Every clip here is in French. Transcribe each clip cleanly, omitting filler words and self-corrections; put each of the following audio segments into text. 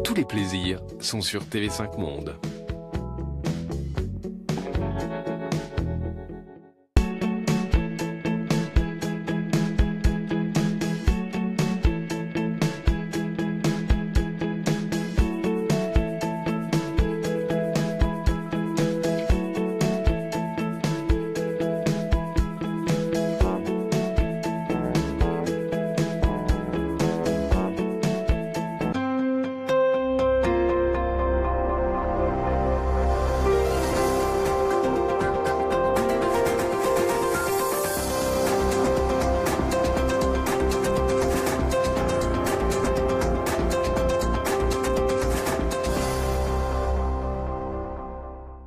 Tous les plaisirs sont sur TV5 Monde.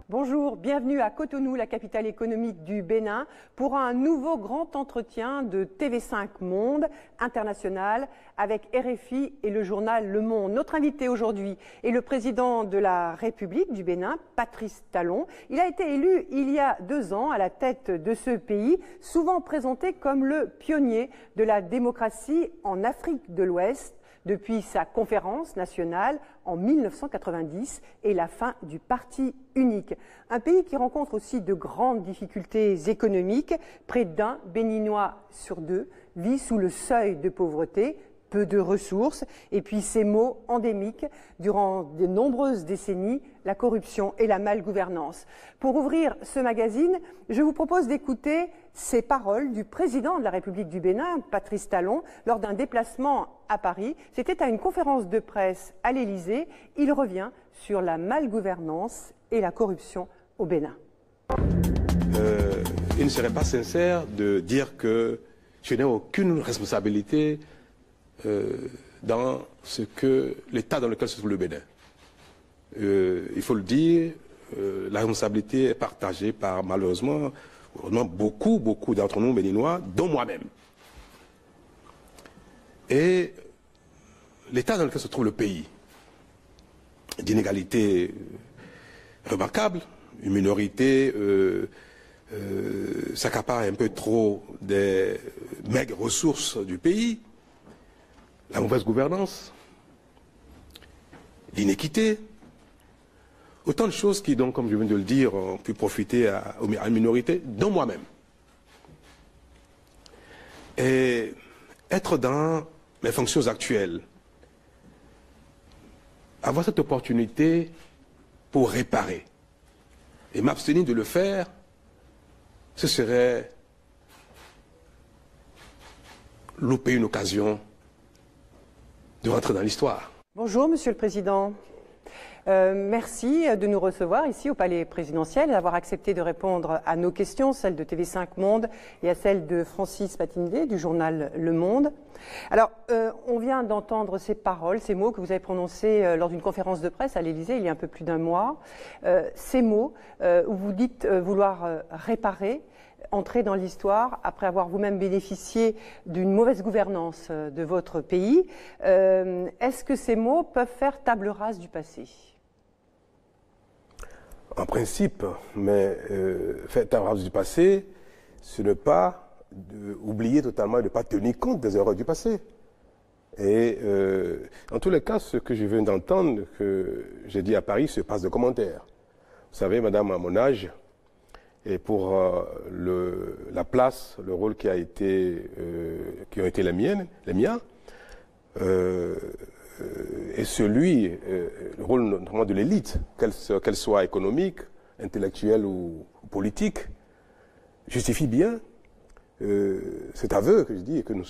Bonjour, bienvenue à Cotonou, la capitale économique du Bénin, pour un nouveau grand entretien de TV5 Monde International avec RFI et le journal Le Monde. Notre invité aujourd'hui est le président de la République du Bénin, Patrice Talon. Il a été élu il y a 2 ans à la tête de ce pays, souvent présenté comme le pionnier de la démocratie en Afrique de l'Ouest, depuis sa conférence nationale en 1990 et la fin du parti unique. Un pays qui rencontre aussi de grandes difficultés économiques. Près d'1 Béninois sur 2 vit sous le seuil de pauvreté, peu de ressources, et puis ces maux endémiques durant de nombreuses décennies, la corruption et la malgouvernance. Pour ouvrir ce magazine, je vous propose d'écouter ces paroles du président de la République du Bénin, Patrice Talon, lors d'un déplacement à Paris. C'était à une conférence de presse à l'Élysée. Il revient sur la malgouvernance et la corruption au Bénin. Il ne serait pas sincère de dire que je n'ai aucune responsabilité dans l'état dans lequel se trouve le Bénin. Il faut le dire, la responsabilité est partagée par malheureusement beaucoup d'entre nous béninois, dont moi-même. Et l'état dans lequel se trouve le pays, d'inégalité remarquable, une minorité s'accapare un peu trop des maigres ressources du pays, la mauvaise gouvernance, l'inéquité, autant de choses qui, donc, comme je viens de le dire, ont pu profiter à une minorité, dont moi-même. Et être dans mes fonctions actuelles, avoir cette opportunité pour réparer et m'abstenir de le faire, ce serait louper une occasion de rentrer dans l'histoire. Bonjour, Monsieur le Président. Merci de nous recevoir ici au Palais présidentiel et d'avoir accepté de répondre à nos questions, celles de TV5 Monde et à celles de Francis Patinidé du journal Le Monde. Alors, on vient d'entendre ces paroles, ces mots que vous avez prononcés lors d'une conférence de presse à l'Élysée il y a un peu plus d'1 mois. Ces mots où vous dites vouloir réparer, entrer dans l'histoire après avoir vous-même bénéficié d'une mauvaise gouvernance de votre pays. Est-ce que ces mots peuvent faire table rase du passé ? En principe, mais faire table rase du passé, ce n'est pas oublier totalement et de ne pas tenir compte des erreurs du passé. Et en tous les cas, ce que je viens d'entendre, que j'ai dit à Paris, se passe de commentaires. Vous savez, madame, à mon âge, et pour la place, le rôle qui ont été les miens, et celui, le rôle notamment de l'élite, qu'elle soit économique, intellectuelle ou politique, justifie bien cet aveu que je dis, que nous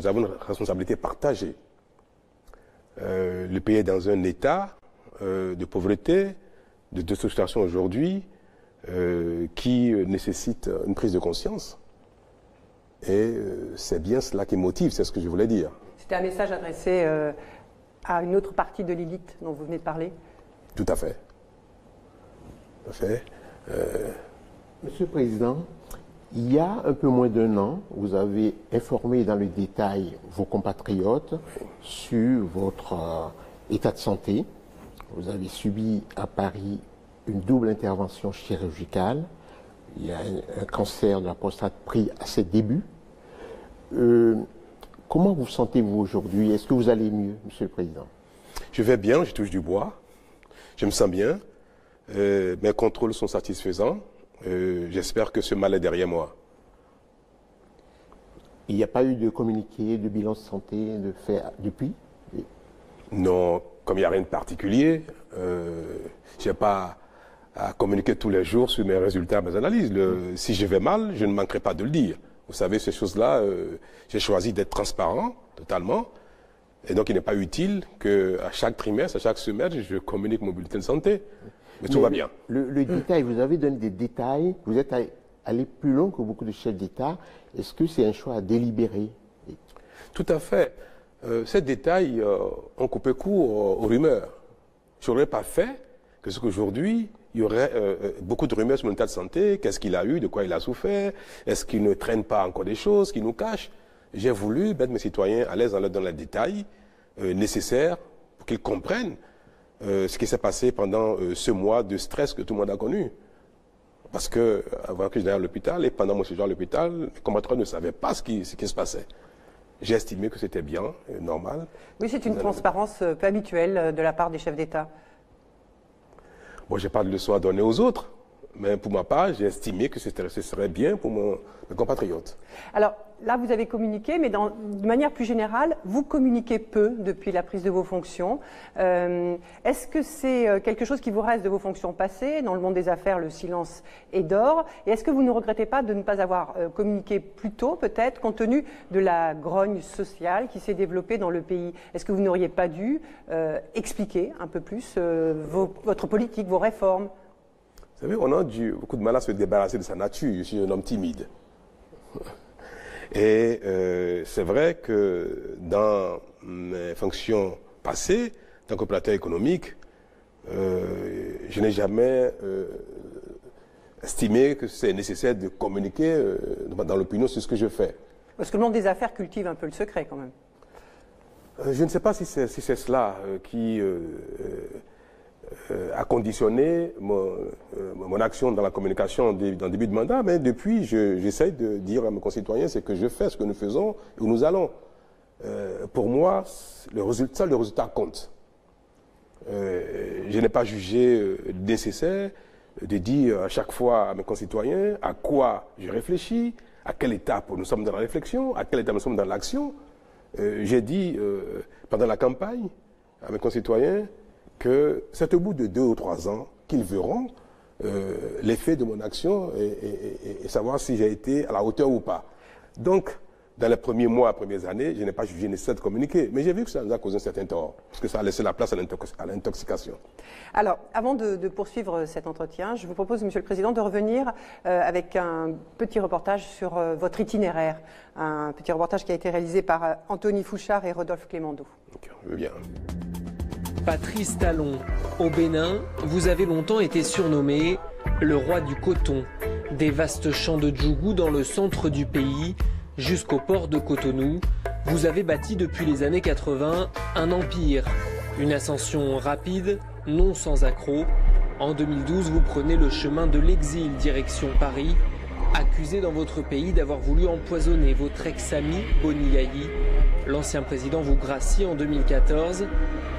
avons une responsabilité partagée. Le pays est dans un état de pauvreté, de situation aujourd'hui, qui nécessite une prise de conscience. Et c'est bien cela qui motive, c'est ce que je voulais dire. C'était un message adressé à une autre partie de l'élite dont vous venez de parler ? Tout à fait. Tout à fait. Monsieur le Président, il y a un peu moins d'1 an, vous avez informé dans le détail vos compatriotes sur votre état de santé. Vous avez subi à Paris une double intervention chirurgicale. Il y a un cancer de la prostate pris à ses débuts. Comment vous sentez-vous aujourd'hui? Est-ce que vous allez mieux, Monsieur le Président? Je vais bien, je touche du bois, je me sens bien, mes contrôles sont satisfaisants, j'espère que ce mal est derrière moi. Il n'y a pas eu de communiqué, de bilan de santé de fait depuis? Non, comme il n'y a rien de particulier, je n'ai pas à communiquer tous les jours sur mes résultats, mes analyses. Si je vais mal, je ne manquerai pas de le dire. Vous savez, ces choses-là, j'ai choisi d'être transparent, totalement. Et donc, il n'est pas utile qu'à chaque trimestre, à chaque semestre, je communique mon bulletin de santé. Mais tout va bien. Le détail, vous avez donné des détails, vous êtes allé plus loin que beaucoup de chefs d'État. Est-ce que c'est un choix délibéré? Tout à fait. Ces détails ont coupé court aux rumeurs. Je n'aurais pas fait que ce qu'aujourd'hui, il y aurait beaucoup de rumeurs sur mon état de santé. Qu'est-ce qu'il a eu, de quoi il a souffert? Est-ce qu'il ne traîne pas encore des choses qu'il nous cache? J'ai voulu mettre mes citoyens à l'aise en leur donnant les détails nécessaires pour qu'ils comprennent ce qui s'est passé pendant ce mois de stress que tout le monde a connu. Parce que, avant que j'aille à l'hôpital et pendant mon séjour à l'hôpital, mes compatriotes ne savaient pas ce qui se passait. J'ai estimé que c'était bien, normal. Oui, c'est une transparence peu habituelle de la part des chefs d'État. Bon, je n'ai pas de leçon à donner aux autres, mais pour ma part, j'ai estimé que ce serait bien pour mes compatriotes. Alors, là, vous avez communiqué, mais de manière plus générale, vous communiquez peu depuis la prise de vos fonctions. Est-ce que c'est quelque chose qui vous reste de vos fonctions passées? Dans le monde des affaires, le silence est d'or. Et est-ce que vous ne regrettez pas de ne pas avoir communiqué plus tôt, peut-être, compte tenu de la grogne sociale qui s'est développée dans le pays? Est-ce que vous n'auriez pas dû expliquer un peu plus votre politique, vos réformes? Vous savez, on a eu beaucoup de mal à se débarrasser de sa nature. Je suis un homme timide. Et c'est vrai que dans mes fonctions passées, en tant qu'opérateur économique, je n'ai jamais estimé que c'est nécessaire de communiquer dans l'opinion sur ce que je fais. Parce que le monde des affaires cultive un peu le secret quand même. Je ne sais pas si c'est cela qui a conditionné mon action dans la communication dans le début de mandat, mais depuis, j'essaie de dire à mes concitoyens ce que je fais, ce que nous faisons et où nous allons. Pour moi, le résultat compte. Je n'ai pas jugé nécessaire de dire à chaque fois à mes concitoyens à quoi je réfléchis, à quelle étape nous sommes dans la réflexion, à quelle étape nous sommes dans l'action. J'ai dit pendant la campagne à mes concitoyens que c'est au bout de 2 ou 3 ans qu'ils verront l'effet de mon action et savoir si j'ai été à la hauteur ou pas. Donc, dans les premiers mois, premières années, je n'ai pas jugé nécessaire de communiquer. Mais j'ai vu que ça nous a causé un certain tort, parce que ça a laissé la place à l'intoxication. Alors, avant de poursuivre cet entretien, je vous propose, Monsieur le Président, de revenir avec un petit reportage sur votre itinéraire. Un petit reportage qui a été réalisé par Anthony Fouchard et Rodolphe Clémendo. Ok, je veux bien. Patrice Talon, au Bénin, vous avez longtemps été surnommé le roi du coton. Des vastes champs de Djougou dans le centre du pays, jusqu'au port de Cotonou, vous avez bâti depuis les années 80 un empire. Une ascension rapide, non sans accroc. En 2012, vous prenez le chemin de l'exil direction Paris, accusé dans votre pays d'avoir voulu empoisonner votre ex-ami Boni Yayi. L'ancien président vous gracie en 2014.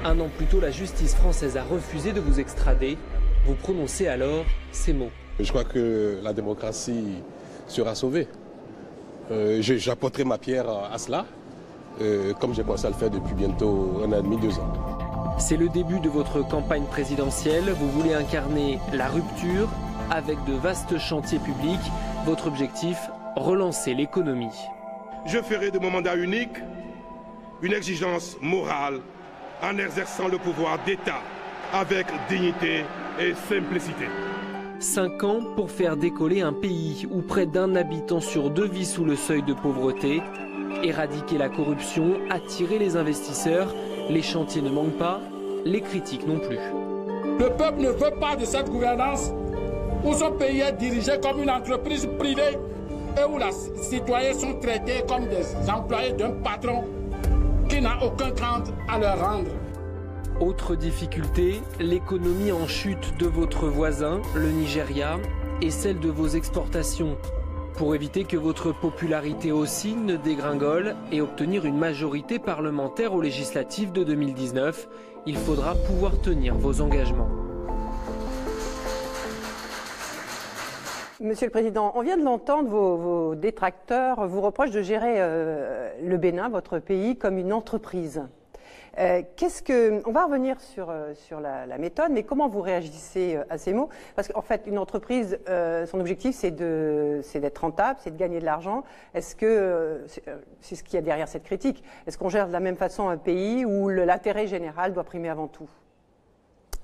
Un an plus tôt, la justice française a refusé de vous extrader. Vous prononcez alors ces mots. Je crois que la démocratie sera sauvée. J'apporterai ma pierre à cela, comme j'ai commencé à le faire depuis bientôt 1 an et demi, 2 ans. C'est le début de votre campagne présidentielle. Vous voulez incarner la rupture avec de vastes chantiers publics. Votre objectif, relancer l'économie. Je ferai de mon mandat unique une exigence morale en exerçant le pouvoir d'État avec dignité et simplicité. 5 ans pour faire décoller un pays où près d'1 habitant sur 2 vit sous le seuil de pauvreté. Éradiquer la corruption, attirer les investisseurs. Les chantiers ne manquent pas, les critiques non plus. Le peuple ne veut pas de cette gouvernance où son pays est dirigé comme une entreprise privée et où les citoyens sont traités comme des employés d'un patron qui n'a aucun compte à leur rendre. Autre difficulté, l'économie en chute de votre voisin, le Nigeria, et celle de vos exportations. Pour éviter que votre popularité aussi ne dégringole et obtenir une majorité parlementaire aux législatives de 2019, il faudra pouvoir tenir vos engagements. Monsieur le Président, on vient de l'entendre, vos détracteurs vous reprochent de gérer le Bénin, votre pays, comme une entreprise. On va revenir sur la méthode, mais comment vous réagissez à ces mots? Parce qu'en fait, une entreprise, son objectif, c'est d'être rentable, c'est de gagner de l'argent. Est-ce que c'est ce qu'il y a derrière cette critique? Est-ce qu'on gère de la même façon un pays où l'intérêt général doit primer avant tout?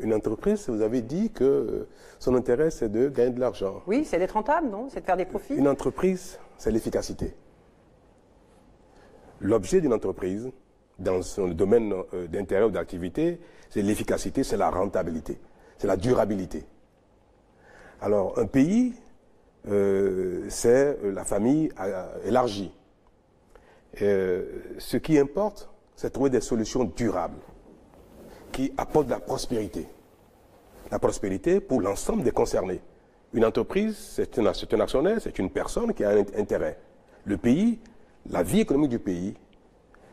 Une entreprise, vous avez dit que son intérêt, c'est de gagner de l'argent. Oui, c'est d'être rentable, non? C'est de faire des profits? Une entreprise, c'est l'efficacité. L'objet d'une entreprise, dans son domaine d'intérêt ou d'activité, c'est l'efficacité, c'est la rentabilité, c'est la durabilité. Alors, un pays, c'est la famille élargie. Ce qui importe, c'est de trouver des solutions durables qui apportent de la prospérité. La prospérité pour l'ensemble des concernés. Une entreprise, c'est un actionnaire, c'est une personne qui a un intérêt. Le pays, la vie économique du pays,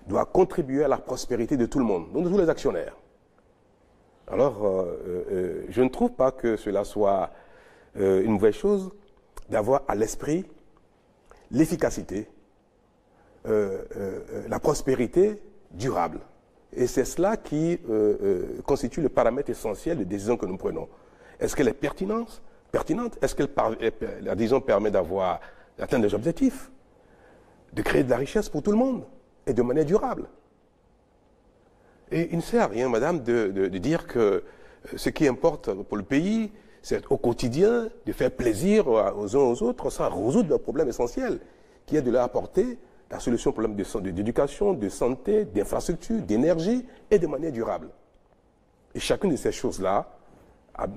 doit contribuer à la prospérité de tout le monde, donc de tous les actionnaires. Alors, je ne trouve pas que cela soit une mauvaise chose d'avoir à l'esprit l'efficacité, la prospérité durable. Et c'est cela qui constitue le paramètre essentiel des décisions que nous prenons. Est-ce qu'elle est pertinente? Est-ce que la décision permet d'atteindre des objectifs, de créer de la richesse pour tout le monde et de manière durable? Et il ne sert à rien, madame, de dire que ce qui importe pour le pays, c'est au quotidien de faire plaisir aux uns aux autres sans résoudre le problème essentiel, qui est de leur apporter la solution aux problèmes d'éducation, de santé, d'infrastructure, d'énergie et de manière durable. Et chacune de ces choses-là a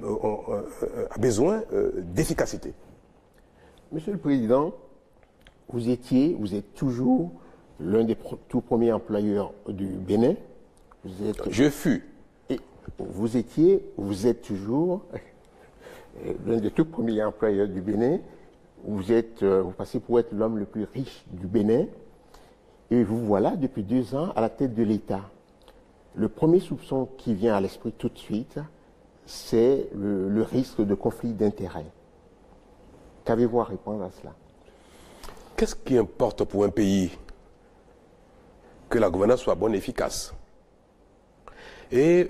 besoin d'efficacité. Monsieur le Président, vous êtes toujours l'un des tout premiers employeurs du Bénin. Je fus. Et vous êtes toujours l'un des tout premiers employeurs du Bénin. Vous passez pour être l'homme le plus riche du Bénin. Et vous voilà depuis 2 ans à la tête de l'État. Le premier soupçon qui vient à l'esprit tout de suite, c'est le risque de conflit d'intérêts. Qu'avez-vous à répondre à cela? Qu'est-ce qui importe pour un pays? Que la gouvernance soit bonne et efficace. Et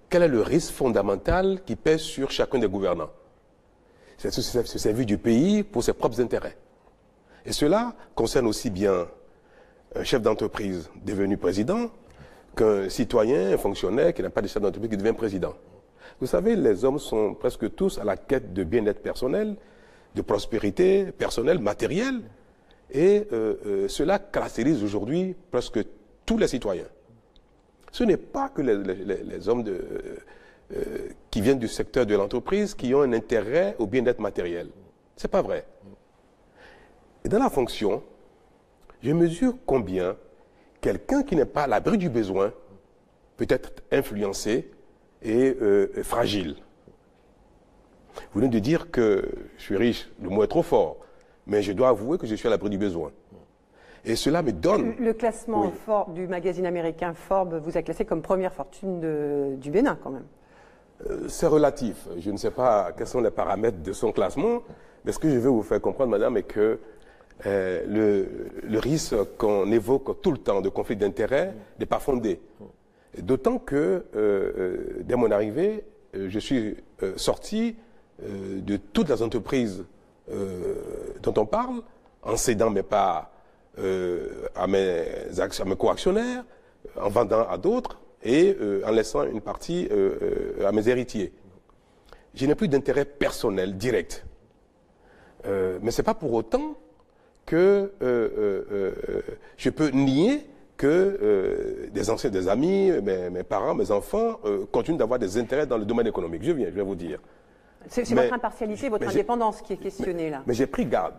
quel est le risque fondamental qui pèse sur chacun des gouvernants? C'est de se servir du pays pour ses propres intérêts. Et cela concerne aussi bien un chef d'entreprise devenu président qu'un citoyen, un fonctionnaire qui n'a pas de chef d'entreprise qui devient président. Vous savez, les hommes sont presque tous à la quête de bien-être personnel, de prospérité personnelle, matérielle, et cela caractérise aujourd'hui presque tous les citoyens. Ce n'est pas que les hommes qui viennent du secteur de l'entreprise qui ont un intérêt au bien-être matériel. Ce n'est pas vrai. Et dans la fonction, je mesure combien quelqu'un qui n'est pas à l'abri du besoin peut être influencé et fragile. Vous venez de dire que je suis riche, le mot est trop fort, mais je dois avouer que je suis à l'abri du besoin. Et cela me donne... Le classement du magazine américain Forbes vous a classé comme première fortune du Bénin, quand même. C'est relatif. Je ne sais pas quels sont les paramètres de son classement, mais ce que je veux vous faire comprendre, madame, est que le risque qu'on évoque tout le temps de conflit d'intérêts n'est pas fondé. D'autant que, dès mon arrivée, je suis sorti de toutes les entreprises dont on parle, en cédant mes parts à mes co-actionnaires, en vendant à d'autres et en laissant une partie à mes héritiers. Je n'ai plus d'intérêt personnel direct. Mais ce n'est pas pour autant que je peux nier que des amis, mes parents, mes enfants continuent d'avoir des intérêts dans le domaine économique. Je vais vous dire. C'est votre impartialité, votre indépendance qui est questionnée là. Mais j'ai pris garde.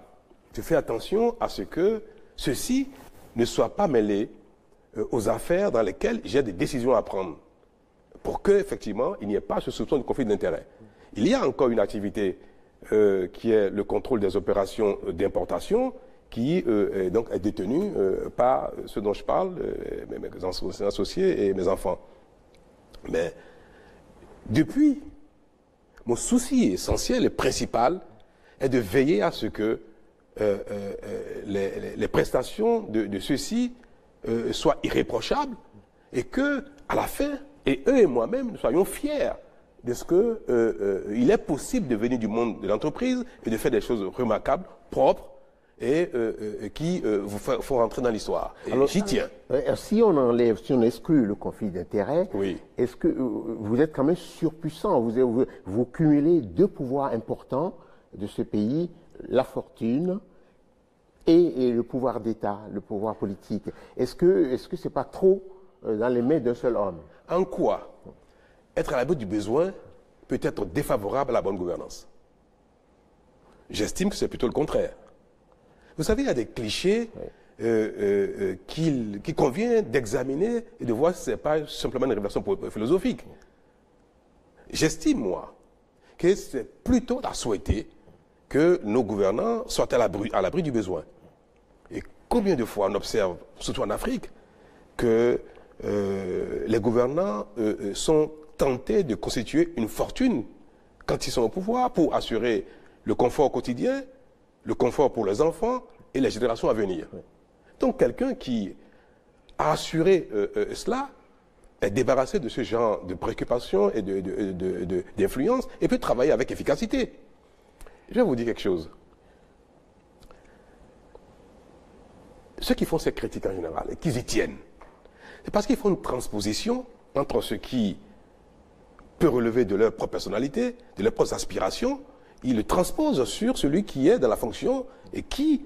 Je fais attention à ce que ceci ne soit pas mêlé aux affaires dans lesquelles j'ai des décisions à prendre. Pour qu'effectivement, il n'y ait pas ce soupçon de conflit d'intérêt. Il y a encore une activité qui est le contrôle des opérations d'importation qui donc est détenue par ceux dont je parle, mes associés et mes enfants. Mais depuis, mon souci essentiel et principal est de veiller à ce que les prestations de ceux-ci soient irréprochables et que, à la fin, et eux et moi-même, nous soyons fiers de ce qu'il est possible de venir du monde de l'entreprise et de faire des choses remarquables, propres et qui vous font rentrer dans l'histoire. J'y tiens. Si on enlève, si on exclut le conflit d'intérêts, oui. Est-ce que vous êtes quand même surpuissant? Vous cumulez deux pouvoirs importants de ce pays, la fortune et le pouvoir d'État, le pouvoir politique. Est-ce que c'est pas trop dans les mains d'un seul homme? En quoi être à l'abri du besoin peut être défavorable à la bonne gouvernance? J'estime que c'est plutôt le contraire. Vous savez, il y a des clichés qu'il convient d'examiner et de voir si ce n'est pas simplement une révélation philosophique. J'estime, moi, que c'est plutôt à souhaiter que nos gouvernants soient à l'abri du besoin. Et combien de fois on observe, surtout en Afrique, que les gouvernants sont tentés de constituer une fortune quand ils sont au pouvoir pour assurer le confort quotidien, le confort pour les enfants et les générations à venir. Donc quelqu'un qui a assuré cela est débarrassé de ce genre de préoccupations et d'influence et peut travailler avec efficacité. Je vais vous dire quelque chose. Ceux qui font ces critiques en général et qui y tiennent, c'est parce qu'ils font une transposition entre ce qui peut relever de leur propre personnalité, de leurs propres aspirations. Ils le transposent sur celui qui est dans la fonction et qui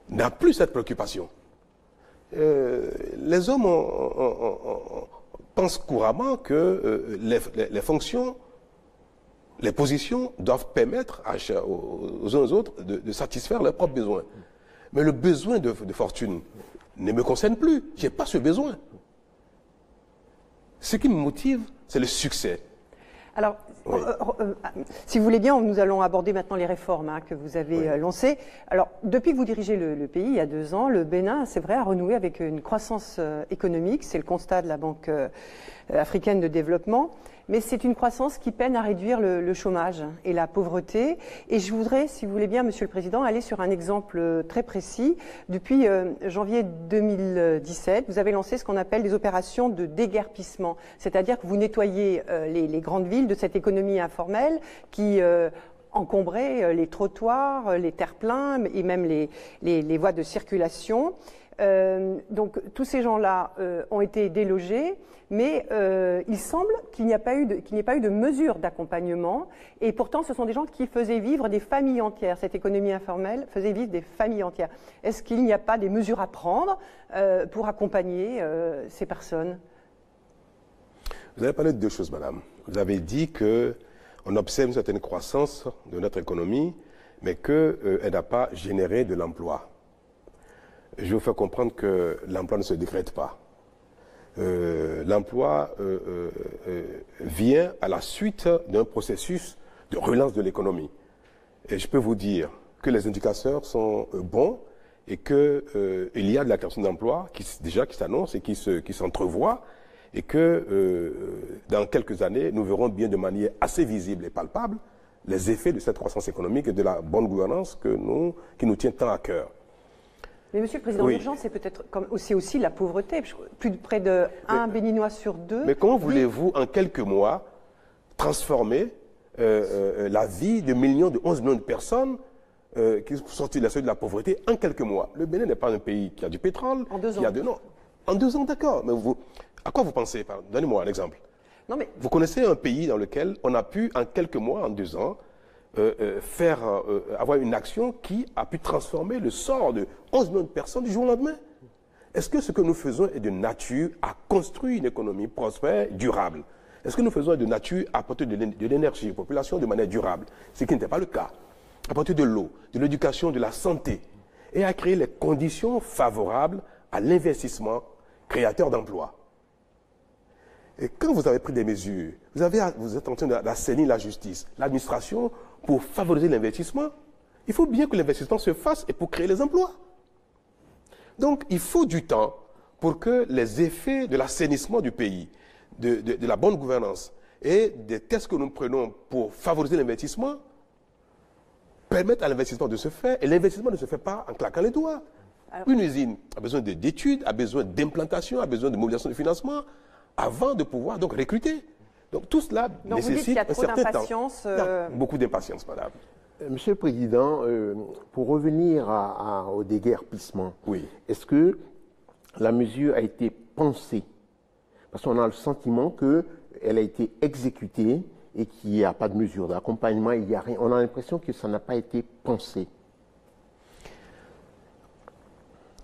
n'a plus cette préoccupation. Les hommes pensent couramment que les fonctions, les positions doivent permettre aux uns aux autres de satisfaire leurs propres besoins. Mais le besoin de fortune ne me concerne plus. Je n'ai pas ce besoin. Ce qui me motive, c'est le succès. Alors, oui. Si vous voulez bien, nous allons aborder maintenant les réformes que vous avez lancées. Alors, depuis que vous dirigez le pays, il y a 2 ans, le Bénin, c'est vrai, a renoué avec une croissance économique. C'est le constat de la Banque africaine de développement. Mais c'est une croissance qui peine à réduire le chômage et la pauvreté. Et je voudrais, si vous voulez bien, Monsieur le Président, aller sur un exemple très précis. Depuis janvier 2017, vous avez lancé ce qu'on appelle des opérations de déguerpissement. C'est-à-dire que vous nettoyez les grandes villes de cette économie informelle qui encombrait les trottoirs, les terre-pleins et même les voies de circulation. Donc tous ces gens-là ont été délogés, mais il semble qu'il n'y ait pas eu de mesures d'accompagnement, et pourtant ce sont des gens qui faisaient vivre des familles entières. Cette économie informelle faisait vivre des familles entières. Est-ce qu'il n'y a pas des mesures à prendre pour accompagner ces personnes? Vous avez parlé de 2 choses, madame. Vous avez dit qu'on observe une certaine croissance de notre économie, mais qu'elle n'a pas généré de l'emploi. Je vais vous faire comprendre que l'emploi ne se décrète pas. L'emploi vient à la suite d'un processus de relance de l'économie. Et je peux vous dire que les indicateurs sont bons et qu'il y a de la création d'emplois qui s'annonce et qui s'entrevoit, et que dans quelques années, nous verrons bien de manière assez visible et palpable les effets de cette croissance économique et de la bonne gouvernance qui nous tient tant à cœur. Mais Monsieur le Président, l'urgence, c'est peut-être aussi la pauvreté. Près de 1 Béninois sur 2. Mais comment voulez-vous, en quelques mois, transformer la vie de 11 millions de personnes qui sont sorties de la seuil de la pauvreté en quelques mois? Le Bénin n'est pas un pays qui a du pétrole. En 2 ans. En 2 ans, d'accord. Mais à quoi vous pensez? Donnez-moi un exemple. Non, mais... Vous connaissez un pays dans lequel on a pu, en quelques mois, en 2 ans, avoir une action qui a pu transformer le sort de 11 millions de personnes du jour au lendemain? Est-ce que ce que nous faisons est de nature à construire une économie prospère, durable? Est-ce que nous faisons de nature à apporter de l'énergie aux populations de manière durable? Ce qui n'était pas le cas. Apporter de l'eau, de l'éducation, de la santé, et à créer les conditions favorables à l'investissement créateur d'emplois. Et quand vous avez pris des mesures, vous êtes en train d'assainir la justice, l'administration, pour favoriser l'investissement. Il faut bien que l'investissement se fasse et pour créer les emplois. Donc, il faut du temps pour que les effets de l'assainissement du pays, de la bonne gouvernance et des tests que nous prenons pour favoriser l'investissement permettent à l'investissement de se faire, et l'investissement ne se fait pas en claquant les doigts. Une usine a besoin d'études, a besoin d'implantation, a besoin de mobilisation de financement avant de pouvoir donc recruter. Donc tout cela nécessite un certain temps. Il y a beaucoup d'impatience, madame. Monsieur le Président, pour revenir au déguerpissement, est-ce que la mesure a été pensée? Parce qu'on a le sentiment qu'elle a été exécutée et qu'il n'y a pas de mesure d'accompagnement, il n'y a rien. On a l'impression que ça n'a pas été pensé.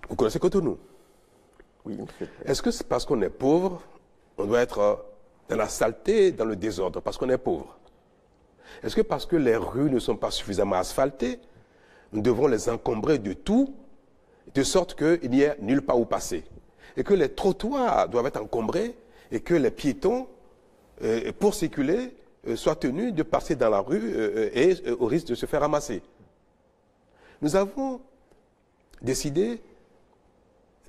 Vous connaissez Cotonou? Oui, monsieur. Est-ce que c'est parce qu'on est pauvre, on doit être dans la saleté, dans le désordre, parce qu'on est pauvre? Est-ce que parce que les rues ne sont pas suffisamment asphaltées, nous devons les encombrer de tout, de sorte qu'il n'y ait nulle part où passer? Et que les trottoirs doivent être encombrés et que les piétons, pour circuler, soient tenus de passer dans la rue et au risque de se faire ramasser? Nous avons décidé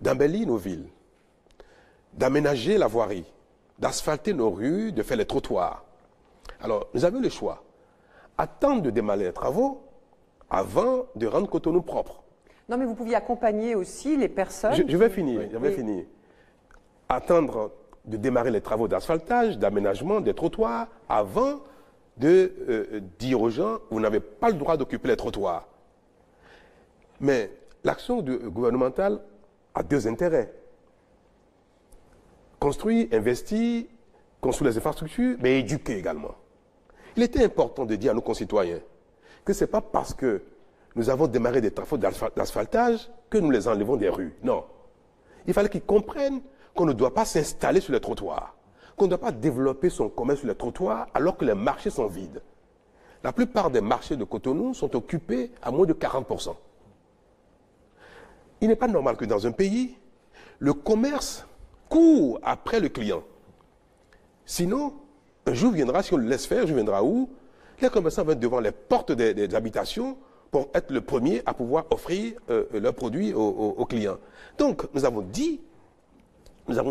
d'embellir nos villes, d'aménager la voirie, d'asphalter nos rues, de faire les trottoirs. Alors, nous avions le choix. Attendre de démarrer les travaux avant de rendre Cotonou propre. Non, mais vous pouviez accompagner aussi les personnes. Je vais finir, Attendre de démarrer les travaux d'asphaltage, d'aménagement des trottoirs avant de dire aux gens, vous n'avez pas le droit d'occuper les trottoirs. Mais l'action gouvernementale a deux intérêts. Construire, investir, construire les infrastructures, mais éduquer également. Il était important de dire à nos concitoyens que ce n'est pas parce que nous avons démarré des travaux d'asphaltage que nous les enlevons des rues. Non. Il fallait qu'ils comprennent qu'on ne doit pas s'installer sur les trottoirs, qu'on ne doit pas développer son commerce sur les trottoirs alors que les marchés sont vides. La plupart des marchés de Cotonou sont occupés à moins de 40%. Il n'est pas normal que dans un pays, le commerce court après le client. Sinon, un jour viendra, si on le laisse faire, un jour viendra où les commerçants vont être devant les portes des habitations pour être le premier à pouvoir offrir leurs produits aux clients. Donc, nous avons dit,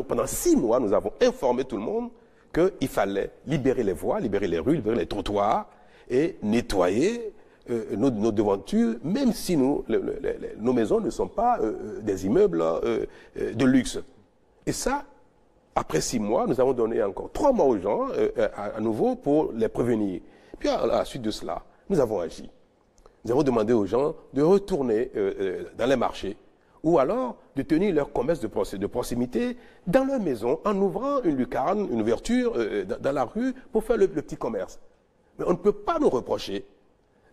pendant 6 mois, nous avons informé tout le monde qu'il fallait libérer les voies, libérer les rues, libérer les trottoirs et nettoyer nos devantures, même si nos maisons ne sont pas des immeubles de luxe. Et ça, après 6 mois, nous avons donné encore 3 mois aux gens, à nouveau, pour les prévenir. Puis à la suite de cela, nous avons agi. Nous avons demandé aux gens de retourner dans les marchés ou alors de tenir leur commerce de proximité dans leur maison en ouvrant une lucarne, une ouverture dans la rue pour faire le petit commerce. Mais on ne peut pas nous reprocher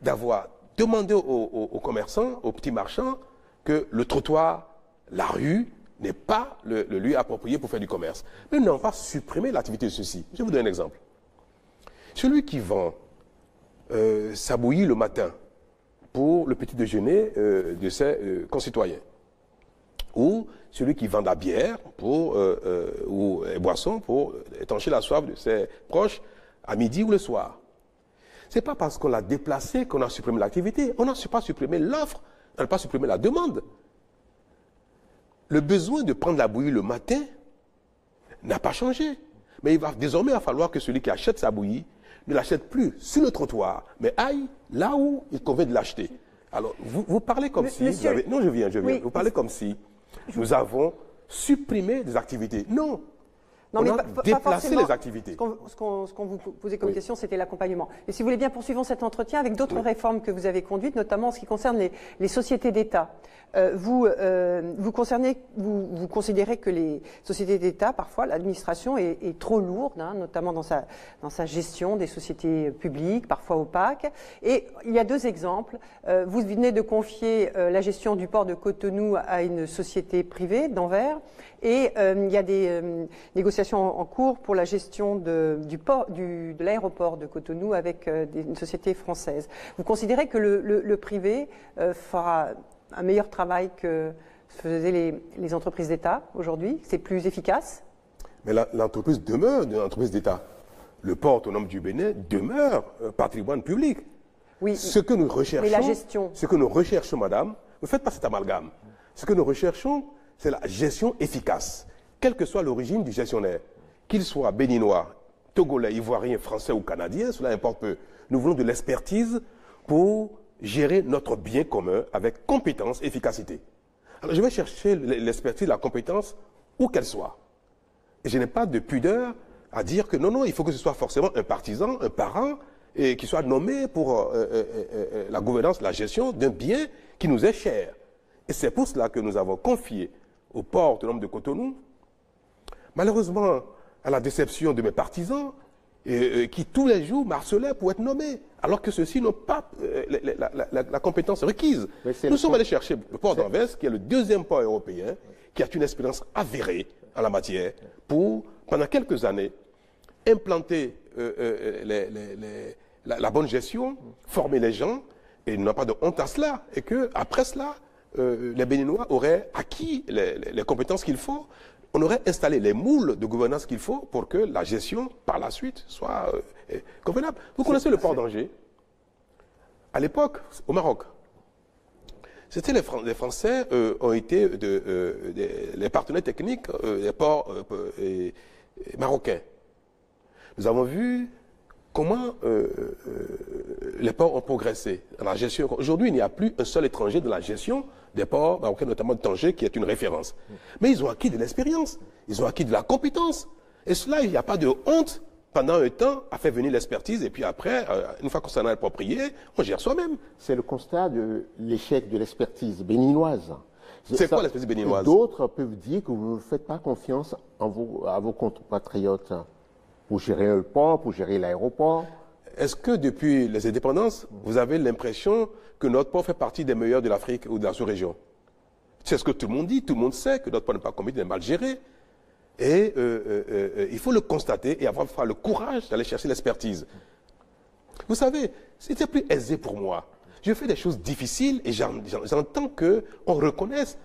d'avoir demandé aux commerçants, aux petits marchands, que le trottoir, la rue, n'est pas le lieu approprié pour faire du commerce. Mais nous n'avons pas supprimé l'activité de ceux-ci. Je vais vous donner un exemple. Celui qui vend sa bouillie le matin pour le petit déjeuner de ses concitoyens, ou celui qui vend de la bière ou les boissons pour étancher la soif de ses proches à midi ou le soir. Ce n'est pas parce qu'on l'a déplacé qu'on a supprimé l'activité. On n'a pas supprimé l'offre, on n'a pas supprimé la demande. Le besoin de prendre la bouillie le matin n'a pas changé. Mais il va désormais falloir que celui qui achète sa bouillie ne l'achète plus sur le trottoir, mais aille là où il convient de l'acheter. Alors, vous parlez comme si... Non, je viens. Oui. Vous parlez comme si nous avons supprimé des activités. Non. Non, on a déplacé les activités. Ce qu'on vous posait comme question, c'était l'accompagnement. Et si vous voulez bien, poursuivons cet entretien avec d'autres réformes que vous avez conduites, notamment en ce qui concerne les sociétés d'État. Vous considérez que les sociétés d'État, parfois, l'administration est trop lourde, notamment dans sa gestion des sociétés publiques, parfois opaques. Et il y a 2 exemples. Vous venez de confier la gestion du port de Cotonou à une société privée d'Anvers. Et il y a des négociations en cours pour la gestion de l'aéroport de Cotonou avec une société française. Vous considérez que le privé fera un meilleur travail que faisaient les entreprises d'État aujourd'hui? C'est plus efficace? Mais l'entreprise demeure une entreprise d'État. Le port autonome du Bénin demeure patrimoine public. Oui, ce que nous recherchons, mais la gestion. Ce que nous recherchons, madame, ne faites pas cet amalgame. Ce que nous recherchons, c'est la gestion efficace, quelle que soit l'origine du gestionnaire, qu'ils soient béninois, togolais, ivoiriens, français ou canadiens, cela importe peu. Nous voulons de l'expertise pour gérer notre bien commun avec compétence et efficacité. Alors je vais chercher l'expertise, la compétence, où qu'elle soit. Et je n'ai pas de pudeur à dire que non, il faut que ce soit forcément un partisan, un parent, et qui soit nommé pour la gouvernance, la gestion d'un bien qui nous est cher. Et c'est pour cela que nous avons confié au port autonome de Cotonou, malheureusement, à la déception de mes partisans, qui tous les jours marcelaient pour être nommés, alors que ceux-ci n'ont pas la compétence requise. Nous sommes allés chercher le port d'Anvers, qui est le deuxième port européen, qui a une expérience avérée en la matière, pour, pendant quelques années, implanter la bonne gestion, former les gens, et n'ont pas de honte à cela, et qu'après cela, les Béninois auraient acquis les compétences qu'il faut, on aurait installé les moules de gouvernance qu'il faut pour que la gestion, par la suite, soit convenable. Vous connaissez le port d'Angers? À l'époque, au Maroc, c'était les Français ont été les partenaires techniques des ports marocains. Nous avons vu comment les ports ont progressé dans la gestion. Aujourd'hui, il n'y a plus un seul étranger dans la gestion des ports marocains, notamment de Tanger, qui est une référence. Mais ils ont acquis de l'expérience, ils ont acquis de la compétence. Et cela, il n'y a pas de honte. Pendant un temps, à faire venir l'expertise, et puis après, une fois qu'on s'en a approprié, on gère soi-même. C'est le constat de l'échec de l'expertise béninoise. C'est quoi l'expertise béninoise? D'autres peuvent dire que vous ne faites pas confiance à vos compatriotes pour gérer le port, pour gérer l'aéroport. Est-ce que depuis les indépendances, vous avez l'impression que notre port fait partie des meilleurs de l'Afrique ou de la sous-région? C'est ce que tout le monde dit, tout le monde sait que notre port n'est pas commis, n'est mal géré. Et il faut le constater et avoir le courage d'aller chercher l'expertise. Vous savez, c'était plus aisé pour moi. Je fais des choses difficiles et j'entends qu'on reconnaisse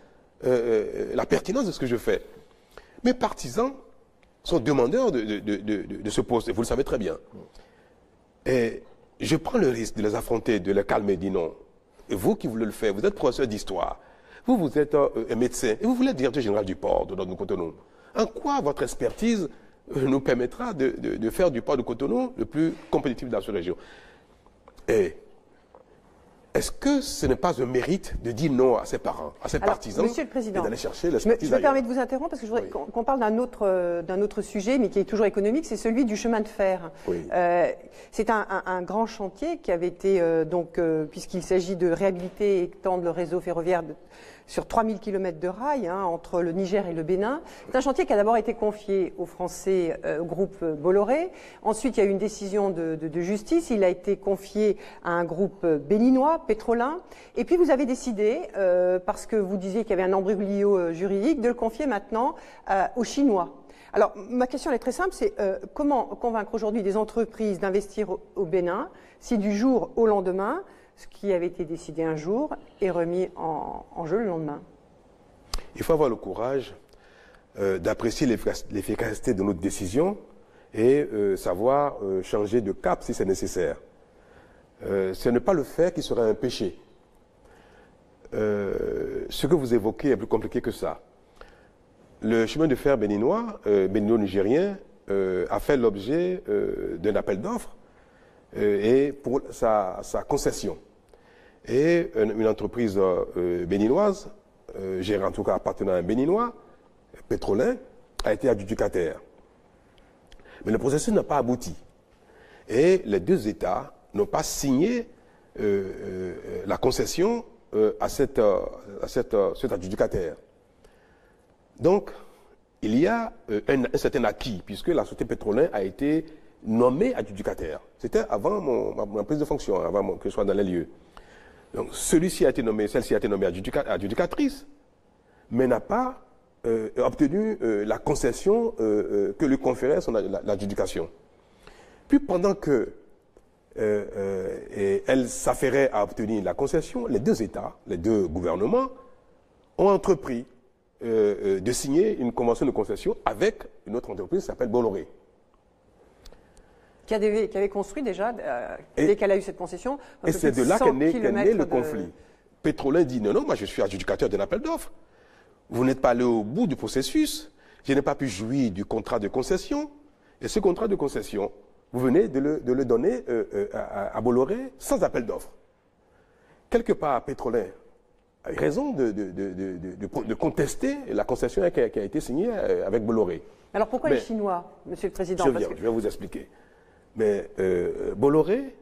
la pertinence de ce que je fais. Mes partisans sont demandeurs de ce poste, et vous le savez très bien. Et je prends le risque de les affronter, de les calmer, dis non. Et vous qui voulez le faire, vous êtes professeur d'histoire, vous êtes un médecin, et vous voulez être directeur général du port de notre Cotonou. En quoi votre expertise nous permettra de faire du port de Cotonou le plus compétitif dans cette région? Et est-ce que ce n'est pas un mérite de dire non à ses parents, à ses partisans, Monsieur le Président, et d'aller chercher l'expertise? Je me permets de vous interrompre parce que je voudrais qu'on parle d'un autre sujet, mais qui est toujours économique, c'est celui du chemin de fer. Oui. C'est un grand chantier qui avait été, puisqu'il s'agit de réhabiliter et étendre le réseau ferroviaire sur 3000 km de rails entre le Niger et le Bénin. C'est un chantier qui a d'abord été confié aux Français, au groupe Bolloré. Ensuite, il y a eu une décision de justice. Il a été confié à un groupe béninois, Pétrolin. Et puis, vous avez décidé, parce que vous disiez qu'il y avait un embroglio juridique, de le confier maintenant aux Chinois. Alors, ma question elle est très simple, c'est comment convaincre aujourd'hui des entreprises d'investir au Bénin si du jour au lendemain, ce qui avait été décidé un jour est remis en jeu le lendemain? Il faut avoir le courage d'apprécier l'efficacité de notre décision et savoir changer de cap si c'est nécessaire. Ce n'est pas le faire qui serait un péché. Ce que vous évoquez est plus compliqué que ça. Le chemin de fer béninois, bénino-nigérien, a fait l'objet d'un appel d'offres et pour sa concession. Et une entreprise béninoise, gérée en tout cas appartenant à un béninois, Pétrolin, a été adjudicataire. Mais le processus n'a pas abouti. Et les deux États n'ont pas signé la concession à cet adjudicataire. Donc, il y a un certain acquis, puisque la société Pétrolin a été nommée adjudicataire. C'était avant ma prise de fonction, avant que je sois dans les lieux. Donc, celle-ci a été nommée adjudicatrice, mais n'a pas obtenu la concession que lui conférait l'adjudication. Puis, pendant que elle s'affairait à obtenir la concession, les deux États, les deux gouvernements, ont entrepris de signer une convention de concession avec une autre entreprise qui s'appelle Bolloré. Qui avait construit déjà, dès qu'elle a eu cette concession, et c'est de là qu'est né le conflit. Pétrolin dit non, moi je suis adjudicateur d'un appel d'offres. Vous n'êtes pas allé au bout du processus. Je n'ai pas pu jouir du contrat de concession. Et ce contrat de concession, vous venez de le donner à Bolloré sans appel d'offres. Quelque part, Petrolin a eu raison de contester la concession qui a été signée avec Bolloré. Alors pourquoi les Chinois, Monsieur le Président? Je vais vous expliquer. Mais Bolloré,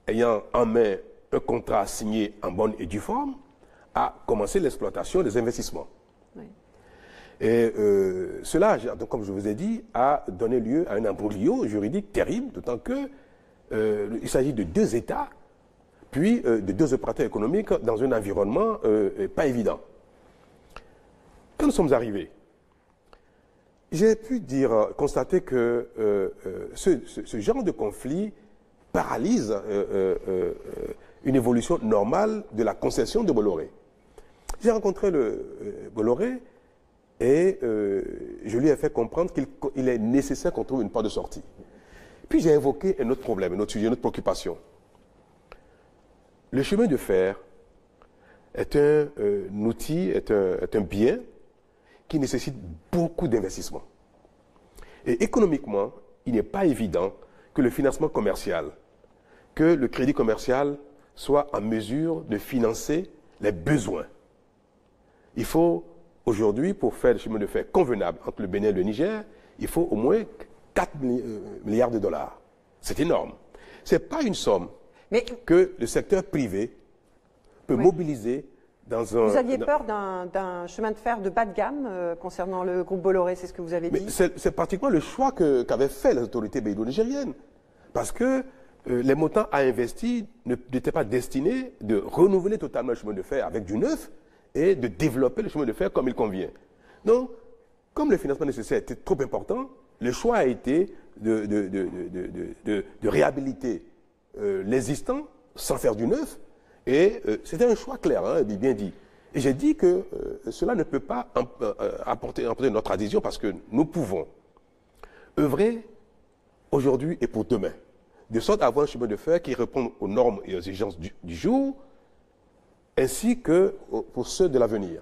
ayant en main un contrat signé en bonne et due forme, a commencé l'exploitation des investissements. Oui. Et cela, donc, comme je vous ai dit, a donné lieu à un imbroglio juridique terrible, d'autant qu'il s'agit de deux États, puis de deux opérateurs économiques dans un environnement pas évident. Quand nous sommes arrivés, j'ai pu constater que ce genre de conflit paralyse une évolution normale de la concession de Bolloré. J'ai rencontré Bolloré et je lui ai fait comprendre qu'il est nécessaire qu'on trouve une porte de sortie. Puis j'ai évoqué un autre problème, un autre sujet, une autre préoccupation. Le chemin de fer est un outil, est un bien qui nécessite beaucoup d'investissement. Et économiquement, il n'est pas évident que le financement commercial, que le crédit commercial soit en mesure de financer les besoins. Il faut aujourd'hui, pour faire le chemin de fer convenable entre le Bénin et le Niger, il faut au moins 4 milliards de dollars. C'est énorme. Ce n'est pas une somme que le secteur privé peut mobiliser dans un... Vous aviez peur d'un chemin de fer de bas de gamme concernant le groupe Bolloré, c'est ce que vous avez dit? C'est pratiquement le choix qu'avaient fait les autorités bédo-nigériennes. Parce que les montants à investir n'étaient pas destinés de renouveler totalement le chemin de fer avec du neuf et de développer le chemin de fer comme il convient. Donc, comme le financement nécessaire était trop important, le choix a été de réhabiliter l'existant sans faire du neuf. Et c'était un choix clair, hein, bien dit. Et j'ai dit que cela ne peut pas apporter notre adhésion parce que nous pouvons œuvrer aujourd'hui et pour demain, de sorte à avoir un chemin de fer qui répond aux normes et aux exigences du jour, ainsi que pour ceux de l'avenir.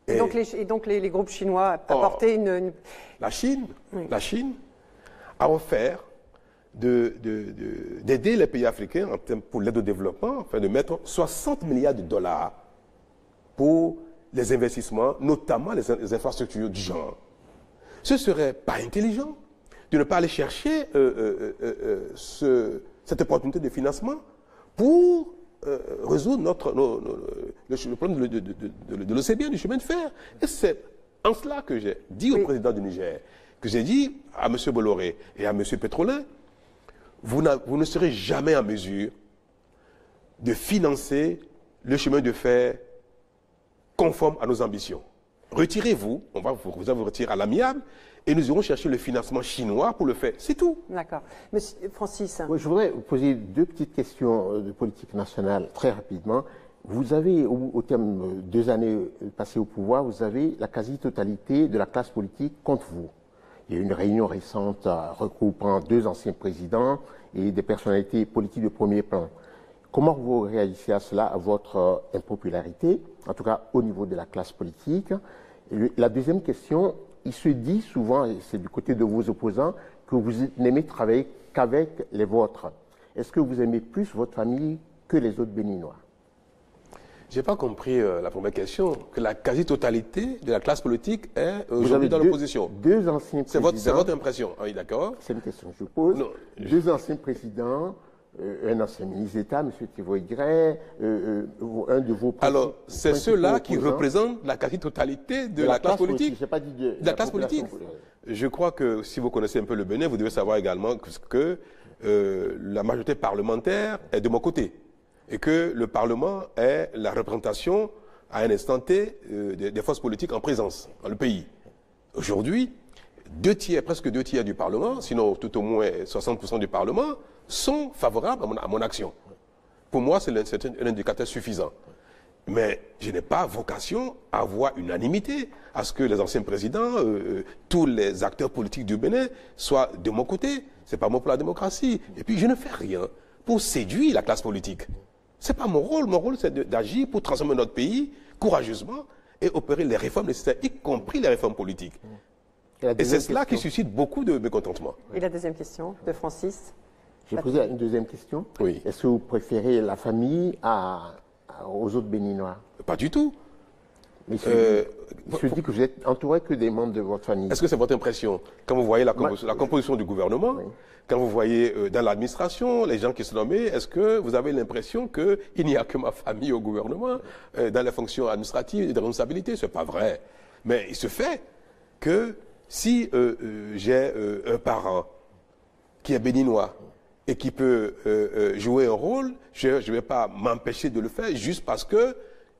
Et donc les groupes chinois apportaient une... La Chine a offert d'aider les pays africains pour l'aide au développement, afin de mettre 60 milliards de dollars pour les investissements, notamment les infrastructures du genre. Ce ne serait pas intelligent de ne pas aller chercher cette opportunité de financement pour résoudre le problème de l'OCDE, du chemin de fer. Et c'est en cela que j'ai dit au président du Niger, que j'ai dit à M. Bolloré et à M. Petrolin, vous ne serez jamais en mesure de financer le chemin de fer conforme à nos ambitions. Retirez-vous, on va vous retirer à l'amiable, et nous irons chercher le financement chinois pour le faire. C'est tout. D'accord. Monsieur Francis. Oui, je voudrais vous poser deux petites questions de politique nationale très rapidement. Vous avez, au terme de 2 années passées au pouvoir, vous avez la quasi-totalité de la classe politique contre vous. Il y a eu une réunion récente regroupant 2 anciens présidents et des personnalités politiques de premier plan. Comment vous réagissez à cela, à votre impopularité, en tout cas au niveau de la classe politique? Et la deuxième question, il se dit souvent, et c'est du côté de vos opposants, que vous n'aimez travailler qu'avec les vôtres. Est-ce que vous aimez plus votre famille que les autres Béninois? Je n'ai pas compris la première question, que la quasi-totalité de la classe politique est aujourd'hui dans l'opposition. 2 anciens présidents. C'est votre impression, oui, d'accord. C'est une question que je pose. Non, 2 anciens présidents, un ancien ministre d'État, M. Thibault Gray, un de vos... Alors, c'est ceux-là qui représentent la quasi-totalité de la classe politique. Je n'ai pas dit de la classe politique. Je crois que si vous connaissez un peu le Bénin, vous devez savoir également que la majorité parlementaire est de mon côté. Et que le Parlement est la représentation à un instant T des forces politiques en présence dans le pays. Aujourd'hui, presque 2 tiers du Parlement, sinon tout au moins 60% du Parlement, sont favorables à mon action. Pour moi, c'est un indicateur suffisant. Mais je n'ai pas vocation à avoir unanimité, à ce que les anciens présidents, tous les acteurs politiques du Bénin soient de mon côté. Ce n'est pas moi pour la démocratie. Et puis, je ne fais rien pour séduire la classe politique. Ce n'est pas mon rôle. Mon rôle, c'est d'agir pour transformer notre pays courageusement et opérer les réformes nécessaires, y compris les réformes politiques. Et c'est cela qui suscite beaucoup de mécontentement. Et la deuxième question de Francis. J'ai posé une deuxième question. Oui. Est-ce que vous préférez la famille aux autres Béninois? Pas du tout. Mais je dis que vous êtes entouré que des membres de votre famille. Est-ce que c'est votre impression? Quand vous voyez la composition du gouvernement, oui. Quand vous voyez dans l'administration les gens qui sont nommés, est-ce que vous avez l'impression qu'il n'y a que ma famille au gouvernement, dans les fonctions administratives et de responsabilité? Ce n'est pas vrai. Mais il se fait que si j'ai un parent qui est béninois et qui peut jouer un rôle, je ne vais pas m'empêcher de le faire juste parce que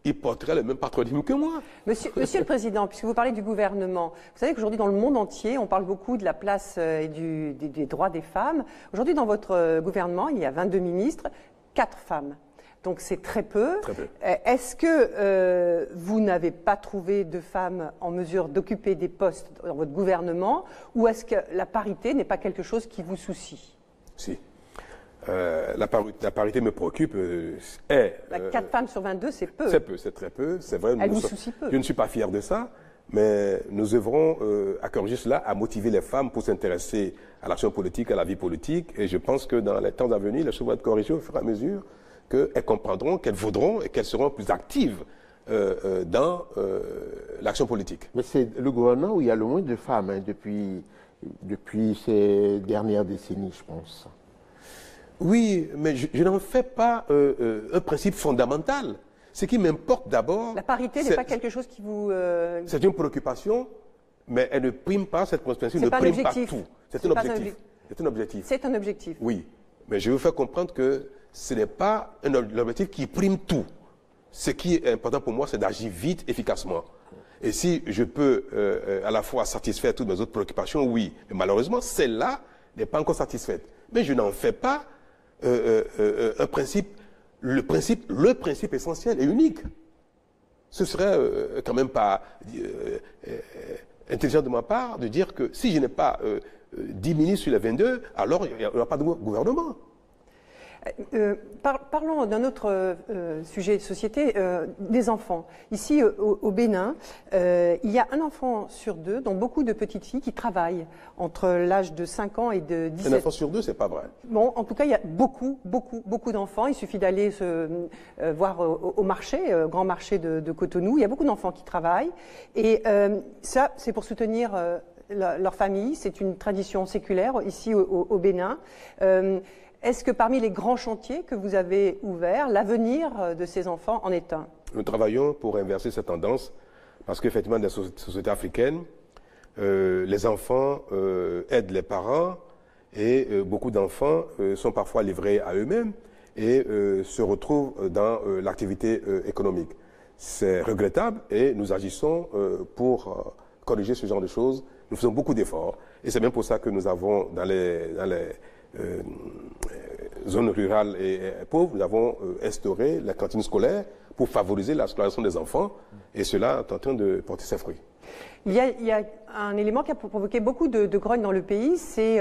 il porterait le même patronyme que moi. Monsieur le Président, puisque vous parlez du gouvernement, vous savez qu'aujourd'hui dans le monde entier, on parle beaucoup de la place et des droits des femmes. Aujourd'hui dans votre gouvernement, il y a 22 ministres, 4 femmes. Donc c'est très peu. Très peu. Est-ce que vous n'avez pas trouvé de femmes en mesure d'occuper des postes dans votre gouvernement, ou est-ce que la parité n'est pas quelque chose qui vous soucie? Si. La parité me préoccupe. 4 femmes sur 22, c'est peu. C'est peu, c'est très peu. C'est vrai. Elle vous soucie peu. Je ne suis pas fier de ça, mais nous œuvrons à corriger cela, à motiver les femmes pour s'intéresser à l'action politique, à la vie politique. Et je pense que dans les temps à venir, les choses vont être corrigées au fur et à mesure qu'elles comprendront, qu'elles voudront et qu'elles seront plus actives dans l'action politique. Mais c'est le gouvernement où il y a le moins de femmes depuis ces dernières décennies, je pense. Oui, mais je n'en fais pas un principe fondamental. Ce qui m'importe d'abord... La parité n'est pas quelque chose qui vous... C'est une préoccupation, mais elle ne prime pas, cette principe ne prime pas tout. C'est un objectif. C'est un objectif. C'est un objectif. Oui, mais je veux faire comprendre que ce n'est pas un objectif qui prime tout. Ce qui est important pour moi, c'est d'agir vite, efficacement. Et si je peux à la fois satisfaire toutes mes autres préoccupations, oui. Mais malheureusement, celle-là n'est pas encore satisfaite. Mais je n'en fais pas un principe, le principe essentiel et unique. Ce serait quand même pas intelligent de ma part de dire que si je n'ai pas 10 ministres sur les 22, alors il n'y aura pas de gouvernement. Parlons d'un autre sujet de société, des enfants. Ici, au Bénin, il y a un enfant sur 2, dont beaucoup de petites filles qui travaillent entre l'âge de 5 ans et de 17 ans. Un enfant sur 2, c'est pas vrai. Bon, en tout cas, il y a beaucoup d'enfants. Il suffit d'aller voir au marché, grand marché de Cotonou. Il y a beaucoup d'enfants qui travaillent. Et ça, c'est pour soutenir leur famille. C'est une tradition séculaire ici au Bénin. Est-ce que parmi les grands chantiers que vous avez ouverts, l'avenir de ces enfants en est un? Nous travaillons pour inverser cette tendance parce qu'effectivement, dans les sociétés africaines, les enfants aident les parents et beaucoup d'enfants sont parfois livrés à eux-mêmes et se retrouvent dans l'activité économique. C'est regrettable et nous agissons pour corriger ce genre de choses. Nous faisons beaucoup d'efforts et c'est bien pour ça que nous avons dans les zones rurales et pauvres, nous avons instauré la cantine scolaire pour favoriser la scolarisation des enfants et cela est en train de porter ses fruits. Il y a un élément qui a provoqué beaucoup de grogne dans le pays, c'est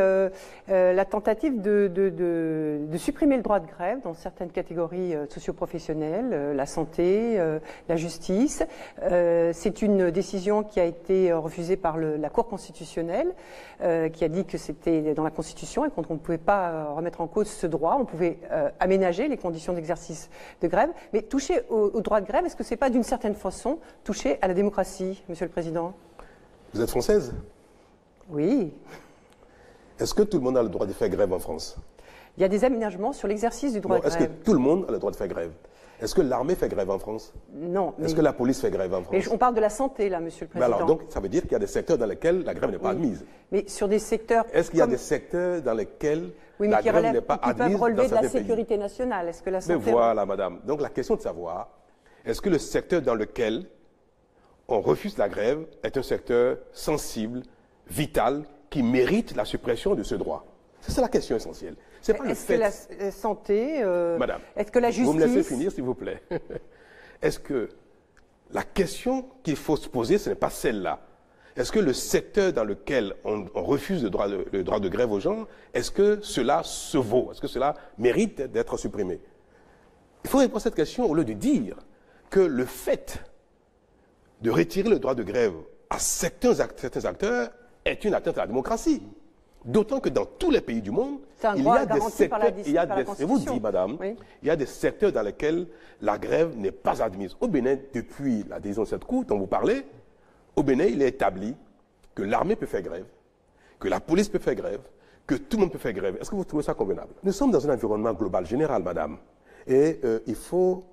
la tentative de supprimer le droit de grève dans certaines catégories socio-professionnelles, la santé, la justice. C'est une décision qui a été refusée par la Cour constitutionnelle, qui a dit que c'était dans la Constitution et qu'on ne pouvait pas remettre en cause ce droit. On pouvait aménager les conditions d'exercice de grève, mais toucher au droit de grève, est-ce que c'est pas d'une certaine façon toucher à la démocratie, Monsieur le Président? Vous êtes française? Oui. Est-ce que tout le monde a le droit de faire grève en France? Il y a des aménagements sur l'exercice du droit de grève. Est-ce que tout le monde a le droit de faire grève? Est-ce que l'armée fait grève en France? Non. Est-ce que la police fait grève en France? Mais on parle de la santé, là, Monsieur le Président. Alors, donc, ça veut dire qu'il y a des secteurs dans lesquels la grève n'est pas admise. Mais sur des secteurs... Est-ce qu'il y a des secteurs dans lesquels la grève n'est pas admise? Qui peuvent relever de la sécurité nationale. Est-ce que la santé... Mais voilà, madame. Donc, la question de savoir, est-ce que le secteur dans lequel on refuse la grève est un secteur sensible, vital, qui mérite la suppression de ce droit? C'est ça la question essentielle. C'est pas le fait... Est-ce que la santé... Madame, est-ce que la justice... vous me laissez finir, s'il vous plaît. Est-ce que la question qu'il faut se poser, ce n'est pas celle-là. Est-ce que le secteur dans lequel on refuse le droit de grève aux gens, est-ce que cela se vaut? Est-ce que cela mérite d'être supprimé? Il faut répondre à cette question au lieu de dire que le fait de retirer le droit de grève à certains acteurs est une atteinte à la démocratie. D'autant que dans tous les pays du monde, il y a des secteurs, je vous dis, madame, oui, il y a des secteurs dans lesquels la grève n'est pas admise. Au Bénin, depuis la décision de cette Cour dont vous parlez, au Bénin, il est établi que l'armée peut faire grève, que la police peut faire grève, que tout le monde peut faire grève. Est-ce que vous trouvez ça convenable? Nous sommes dans un environnement global, général, madame. Et il faut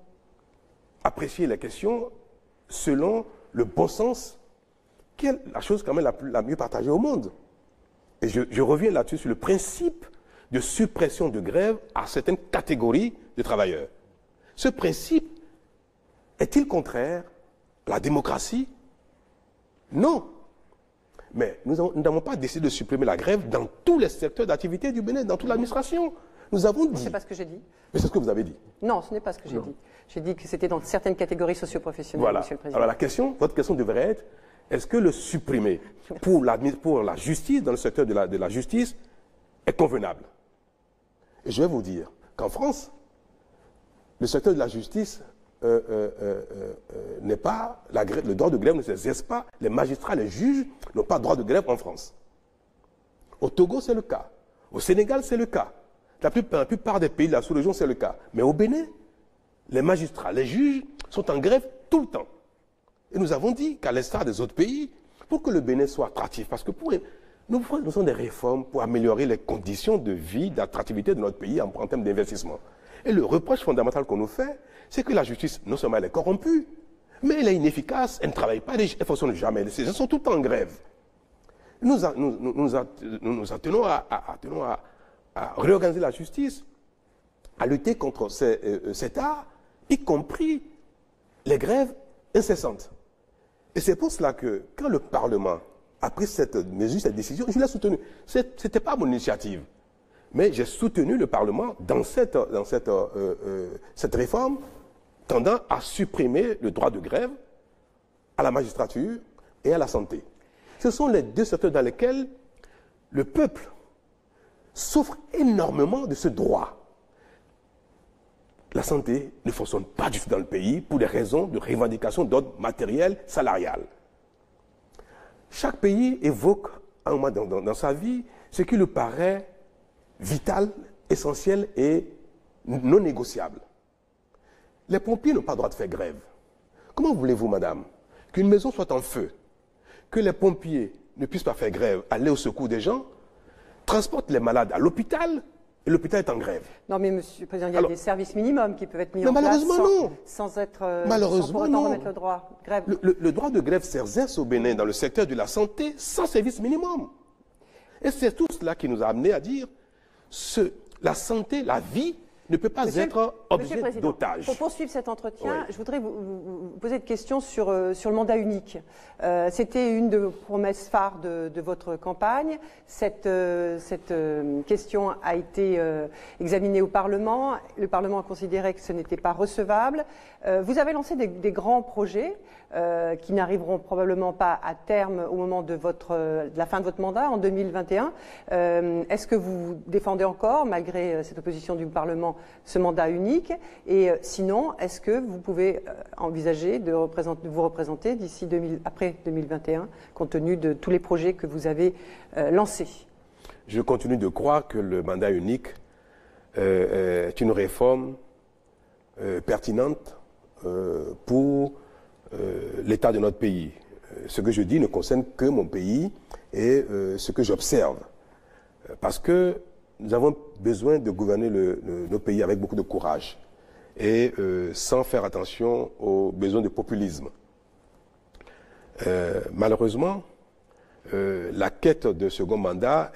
apprécier les questions selon le bon sens, qui est la chose quand même la mieux partagée au monde. Et je reviens là-dessus sur le principe de suppression de grève à certaines catégories de travailleurs. Ce principe est-il contraire à la démocratie? Non. Mais nous n'avons pas décidé de supprimer la grève dans tous les secteurs d'activité du Bénin, dans toute l'administration. Nous avons dit... C'est pas ce que j'ai dit. Mais c'est ce que vous avez dit. Non, ce n'est pas ce que j'ai dit. J'ai dit que c'était dans certaines catégories socioprofessionnelles, voilà. Monsieur le Président. Alors votre question devrait être, est-ce que le supprimer pour la justice, dans le secteur de la justice, est convenable? Et je vais vous dire qu'en France, le secteur de la justice n'est pas, le droit de grève ne s'exerce pas, les magistrats, les juges n'ont pas droit de grève en France. Au Togo, c'est le cas. Au Sénégal, c'est le cas. Dans la plupart des pays de la sous-région, c'est le cas. Mais au Bénin, les magistrats, les juges sont en grève tout le temps. Et nous avons dit qu'à l'instar des autres pays, pour que le Bénin soit attractif, parce que nous faisons des réformes pour améliorer les conditions de vie, d'attractivité de notre pays en termes d'investissement. Et le reproche fondamental qu'on nous fait, c'est que la justice, non seulement elle est corrompue, mais elle est inefficace, elle ne travaille pas, elle ne fonctionne jamais. Ces gens sont tout le temps en grève. Nous attenons à réorganiser la justice, à lutter contre cet art, y compris les grèves incessantes. Et c'est pour cela que, quand le Parlement a pris cette mesure, cette décision, je l'ai soutenue. Ce n'était pas mon initiative. Mais j'ai soutenu le Parlement dans cette réforme tendant à supprimer le droit de grève à la magistrature et à la santé. Ce sont les deux secteurs dans lesquels le peuple souffre énormément de ce droit. La santé ne fonctionne pas du tout dans le pays pour des raisons de revendication d'ordre matériel, salarial. Chaque pays évoque un moment dans sa vie ce qui lui paraît vital, essentiel et non négociable. Les pompiers n'ont pas le droit de faire grève. Comment voulez-vous, madame, qu'une maison soit en feu, que les pompiers ne puissent pas faire grève, aller au secours des gens, transportent les malades à l'hôpital, et l'hôpital est en grève? Non, mais Monsieur le Président, il y a des services minimums qui peuvent être mis en place sans être sans pour autant remettre le droit de grève. Le droit de grève s'exerce au Bénin dans le secteur de la santé sans service minimum. Et c'est tout cela qui nous a amené à dire la santé, la vie ne peut pas être objet d'otage. Pour poursuivre cet entretien, je voudrais vous poser une question sur le mandat unique. C'était une de vos promesses phares de votre campagne. Cette question a été examinée au Parlement. Le Parlement a considéré que ce n'était pas recevable. Vous avez lancé des grands projets qui n'arriveront probablement pas à terme au moment de la fin de votre mandat, en 2021. Est-ce que vous défendez encore, malgré cette opposition du Parlement, ce mandat unique? Et sinon, est-ce que vous pouvez envisager de vous représenter après 2021, compte tenu de tous les projets que vous avez lancés? Je continue de croire que le mandat unique est une réforme pertinente pour l'état de notre pays. Ce que je dis ne concerne que mon pays et ce que j'observe. Parce que nous avons besoin de gouverner nos pays avec beaucoup de courage et sans faire attention aux besoins de populisme. Malheureusement, la quête de second mandat